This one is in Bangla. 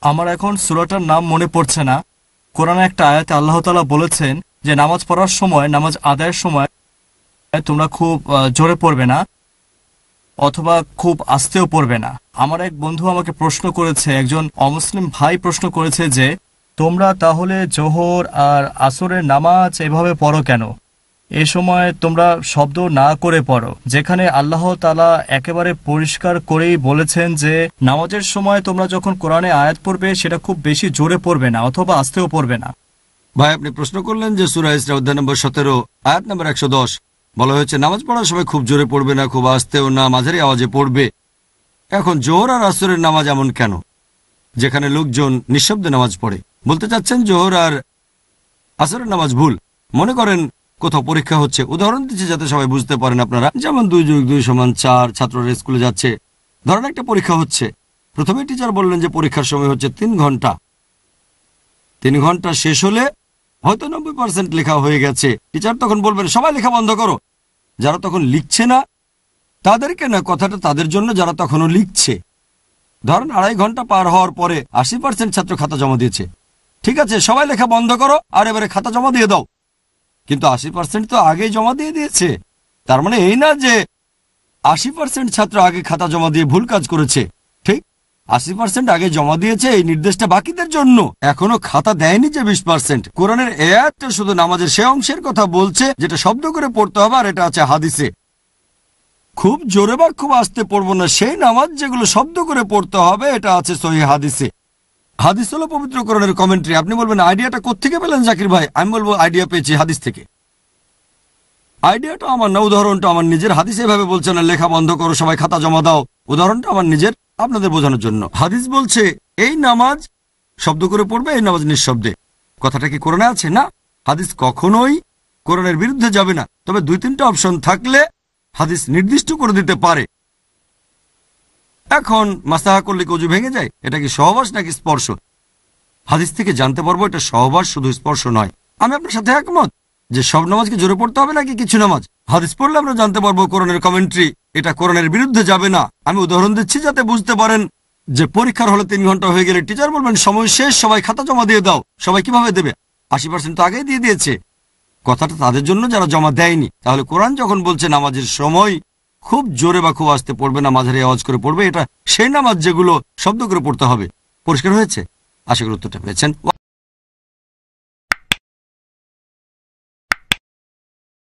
আমার এখন সূরাটার নাম মনে পড়ছে না। কোরআনে একটা আয়াতে আল্লাহ তাআলা বলেছেন যে নামাজ পড়ার সময়, নামাজ আদায়ের সময় তোমরা খুব জোরে পড়বে না অথবা খুব আস্তেও পড়বে না। আমার এক বন্ধু আমাকে প্রশ্ন করেছে, একজন অমুসলিম ভাই প্রশ্ন করেছে যে তোমরা তাহলে জোহর আর আসরের নামাজ এভাবে পড়ো কেন? এ সময় তোমরা শব্দ না করে পড়ো, যেখানে আল্লাহ তাআলা একেবারে পরিষ্কার করেই বলেছেন যে নামাজের সময় তোমরা যখন কোরআনে আয়াত পড়বে সেটা খুব বেশি জোরে পড়বে না অথবা আস্তেও পড়বে না। ভাই, আপনি প্রশ্ন করলেন যে সূরা ইসরা অধ্যায় নম্বর 17 আয়াত নম্বর 110 বলা হয়েছে নামাজ পড়ার সময় খুব জোরে পড়বে না, খুব আস্তেও না, মাঝারি আওয়াজে পড়বে। এখন জোহর আর আসরের নামাজ এমন কেন যেখানে লোকজন নিঃশব্দে নামাজ পড়ে? বলতে চাচ্ছেন জোহর আর আসরের নামাজ ভুল? মনে করেন কোথাও পরীক্ষা হচ্ছে, উদাহরণ দিচ্ছি যাতে সবাই বুঝতে পারেন আপনারা, যেমন 2+2=4, ছাত্ররা স্কুলে যাচ্ছে। ধরেন একটা পরীক্ষা হচ্ছে, প্রথমে টিচার বললেন যে পরীক্ষার সময় হচ্ছে 3 ঘন্টা। 3 ঘন্টা শেষ হলে হয়তো 90% লেখা হয়ে গেছে। টিচার তখন বলবেন সবাই লেখা বন্ধ করো। যারা তখন লিখছে না তাদেরকে না, কথাটা তাদের জন্য যারা তখনও লিখছে। ধরেন 2.5 ঘন্টা পার হওয়ার পরে 80% ছাত্র খাতা জমা দিয়েছে। ঠিক আছে, সবাই লেখা বন্ধ করো আর এবারে খাতা জমা দিয়ে দাও। কিন্তু 80% তো আগেই জমা দিয়ে দিয়েছে। তার মানে এই না যে 80% ছাত্র আগে খাতা জমা দিয়ে ভুল কাজ করেছে। ঠিক 80% আগে জমা দিয়েছে, এই নির্দেশটা বাকিদের জন্য। এখনো খাতা দেয়নি যে 20%। কোরআনের এই আয়াতটা শুধু নামাজের সে অংশের কথা বলছে যেটা শব্দ করে পড়তে হবে, আর এটা আছে হাদিসে। খুব জোরে বা খুব আস্তে পড়বো না, সেই নামাজ যেগুলো শব্দ করে পড়তে হবে, এটা আছে সহিহ হাদিসে। হাদিস হলো পবিত্র কোরআনের কমেন্ট্রি। আপনি বলবেন আইডিয়াটা কোত্থেকে পেলেন জাকির ভাই? আমি বলবো আইডিয়া পেয়েছি হাদিস থেকে। আইডিয়াটা আমার না, উদাহরণটা আমার নিজের। হাদিস এভাবে বলছে না লেখা বন্ধ করো, সবাই খাতা জমা দাও। উদাহরণটা আমার নিজের, আপনাদের বোঝানোর জন্য। হাদিস বলছে এই নামাজ শব্দ করে পড়বে, এই নামাজ নিঃশব্দে। কথাটা কি কোরআনে আছে? না। হাদিস কখনোই কোরআনের বিরুদ্ধে যাবে না, তবে 2-3টা অপশন থাকলে হাদিস নির্দিষ্ট করে দিতে পারে। এখন মাসাহা করলে কি অজু ভেঙে যায়? এটা কি সহবাস নাকি স্পর্শ? হাদিস থেকে জানতে পারবো এটা সহবাস, শুধু স্পর্শ নয়। আমি আপনার সাথে একমত যে সব নামাজকে জোরে পড়তে হবে নাকি কিছু নামাজ। হাদিস পড়লে আমরা জানতে পারবো কোরআনের কমেন্ট্রি, এটা কোরআনের বিরুদ্ধে যাবে না। আমি উদাহরণ দিচ্ছি যাতে বুঝতে পারেন যে পরীক্ষার হলে 3 ঘন্টা হয়ে গেলে টিচার বলবেন সময় শেষ, সবাই খাতা জমা দিয়ে দাও। সবাই কিভাবে দেবে? 80% তো আগেই দিয়ে দিয়েছে। কথাটা তাদের জন্য যারা জমা দেয়নি। তাহলে কোরআন যখন বলছে নামাজের সময় খুব জোরে বা খুব আস্তে পড়বে না, মাঝারি আওয়াজ করে পড়বে, এটা সেই নামাজ যেগুলো শব্দ করে পড়তে হবে। পরিষ্কার হয়েছে? আশা করি উত্তরটা পেয়েছেন।